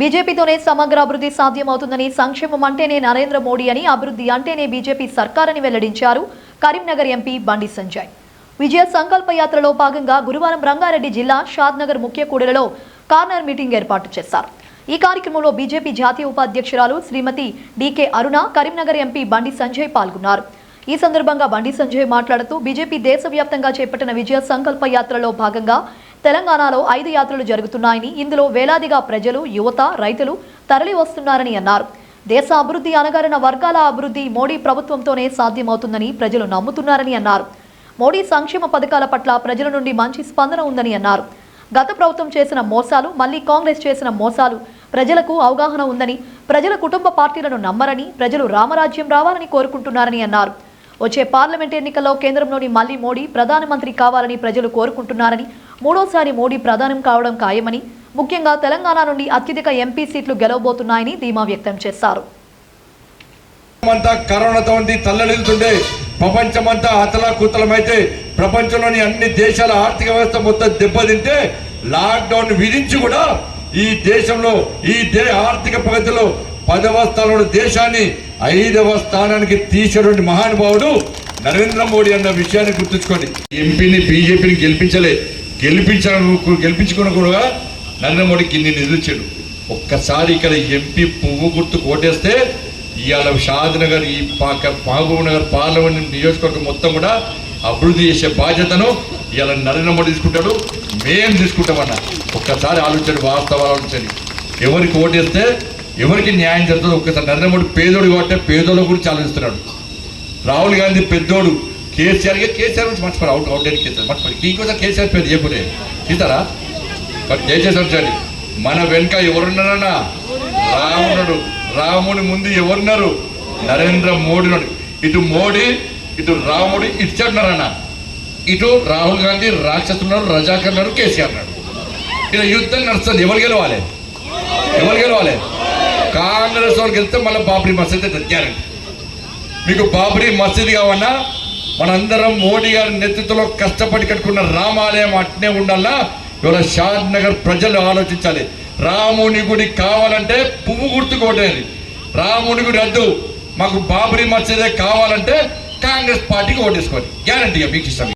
బీజేపీతోనే సమగ్ర అభివృద్ధి సాధ్యమవుతుందని, సంక్షేమం అంటేనే నరేంద్ర మోడీ అని, అభివృద్ధి అంటేనే బీజేపీ సర్కారని వెల్లడించారు కరీంనగర్ ఎంపీ బండి సంజయ్. విజయ సంకల్ప యాత్రలో భాగంగా గురువారం రంగారెడ్డి జిల్లా షాద్నగర్ ముఖ్య కూడలిలో కార్నర్ మీటింగ్ ఏర్పాటు చేశారు. ఈ కార్యక్రమంలో బీజేపీ జాతీయ ఉపాధ్యక్షురాలు శ్రీమతి డికే అరుణ, కరీంనగర్ ఎంపీ బండి సంజయ్ పాల్గొన్నారు. ఈ సందర్భంగా బండి సంజయ్ మాట్లాడుతూ బీజేపీ దేశవ్యాప్తంగా చేపట్టిన విజయ సంకల్ప యాత్రలో భాగంగా తెలంగాణలో 5 యాత్రలు జరుగుతున్నాయని, ఇందులో వేలాదిగా ప్రజలు, యువత, రైతులు తరలి వస్తున్నారని అన్నారు. దేశ అభివృద్ధి, అణగారిన వర్గాల అభివృద్ధి మోడీ ప్రభుత్వంతోనే సాధ్యమవుతుందని ప్రజలు నమ్ముతున్నారని అన్నారు. మోడీ సంక్షేమ పథకాల పట్ల ప్రజల నుండి మంచి స్పందన ఉందని అన్నారు. గత ప్రభుత్వం చేసిన మోసాలు, మళ్లీ కాంగ్రెస్ చేసిన మోసాలు ప్రజలకు అవగాహన ఉందని, ప్రజల కుటుంబ పార్టీలను నమ్మరని, ప్రజలు రామరాజ్యం రావాలని కోరుకుంటున్నారని అన్నారు. వచ్చే పార్లమెంట్ ఎన్నికల్లో కేంద్రంలోని మళ్లీ మోడీ ప్రధానమంత్రి కావాలని ప్రజలు కోరుకుంటున్నారని, మూడోసారి మోడీ ప్రధానం కావడం ఖాయమని, ముఖ్యంగా తెలంగాణ నుండి అత్యధిక ఎంపీ సీట్లు గెలవబోతున్నాయని ధీమా వ్యక్తం చేశారు. కరోనాతో తల్లడిల్లుతుండే ప్రపంచమంతా అతలాకుతలమైతే, ప్రపంచంలోని అన్ని దేశాల ఆర్థిక వ్యవస్థ మొత్తం దెబ్బతింటే, లాక్డౌన్ విధించి కూడా ఈ దేశంలో ఆర్థిక ప్రగతిలో 10వ స్థానంలో దేశాన్ని 5వ స్థానానికి తీసేటువంటి మహానుభావుడు నరేంద్ర మోడీ అన్న విషయాన్ని గుర్తుంచుకోండి. ఎంపీని బీజేపీని గెలిపించుకున్న కూడా నరేంద్ర మోడీకి ఇన్ని నిధులు ఇచ్చాడు. ఒక్కసారి ఇక్కడ ఎంపీ పువ్వు గుర్తు కోటేస్తే ఇవాళ షాద్నగర్, ఈ మహబూబ్ నగర్ పార్లమెంట్ నియోజకవర్గం మొత్తం కూడా అభివృద్ధి చేసే బాధ్యతను ఇవాళ నరేంద్ర మోడీ తీసుకుంటాడు, మేము తీసుకుంటామన్నా. ఒక్కసారి ఆలోచించండి, వాస్తవాలు ఆలోచించండి. ఎవరికి ఓటేస్తే ఎవరికి న్యాయం జరుగుతుంది. ఒక్కసారి నరేంద్ర మోడీ పేదోడు కాబట్టి పేదోళ్ళ గురించి ఆలోచిస్తున్నాడు. రాహుల్ గాంధీ పెద్దోడు, కేసీఆర్ గురించి మర్చిపోయి అవుట్ కేసీఆర్ మర్చిపోయి ఇంకోసారి కేసీఆర్ పేరు చేయకూడదు తీస్తారా? బట్ దయచేసి వచ్చండి, మన వెనుక ఎవరున్నారన్నా? రాముడు. రాముని ముందు ఎవరున్నారు? నరేంద్ర మోడీ. ఇటు మోడీ, ఇటు రాముడు, ఇటు చెడున్నారన్న. ఇటు రాహుల్ గాంధీ రాక్షసున్నారు, రజాకర్ ఉన్నారు, కేసీఆర్ అన్నాడు. ఇలా యుద్ధం నడుస్తుంది. ఎవరు గెలవాలి? కాంగ్రెస్ వాళ్ళు గెలిస్తే మళ్ళీ బాబ్రీ మసీద్ గ్యారెంటీ. మీకు బాబ్రీ మసీద్ కావన్నా మనందరం మోడీ గారి నేతృత్వంలో కష్టపడి కట్టుకున్న రామాలయం అట్నే ఉండాలా. ఇవాళ షాద్ నగర్ ప్రజలు ఆలోచించాలి. రాముని గుడి కావాలంటే పువ్వు గుర్తుకోటేది. రాముని గుడి వద్దు, మాకు బాబ్రీ మసీదే కావాలంటే కాంగ్రెస్ పార్టీకి ఓటేసుకోండి, గ్యారంటీగా మీకు ఇష్టం.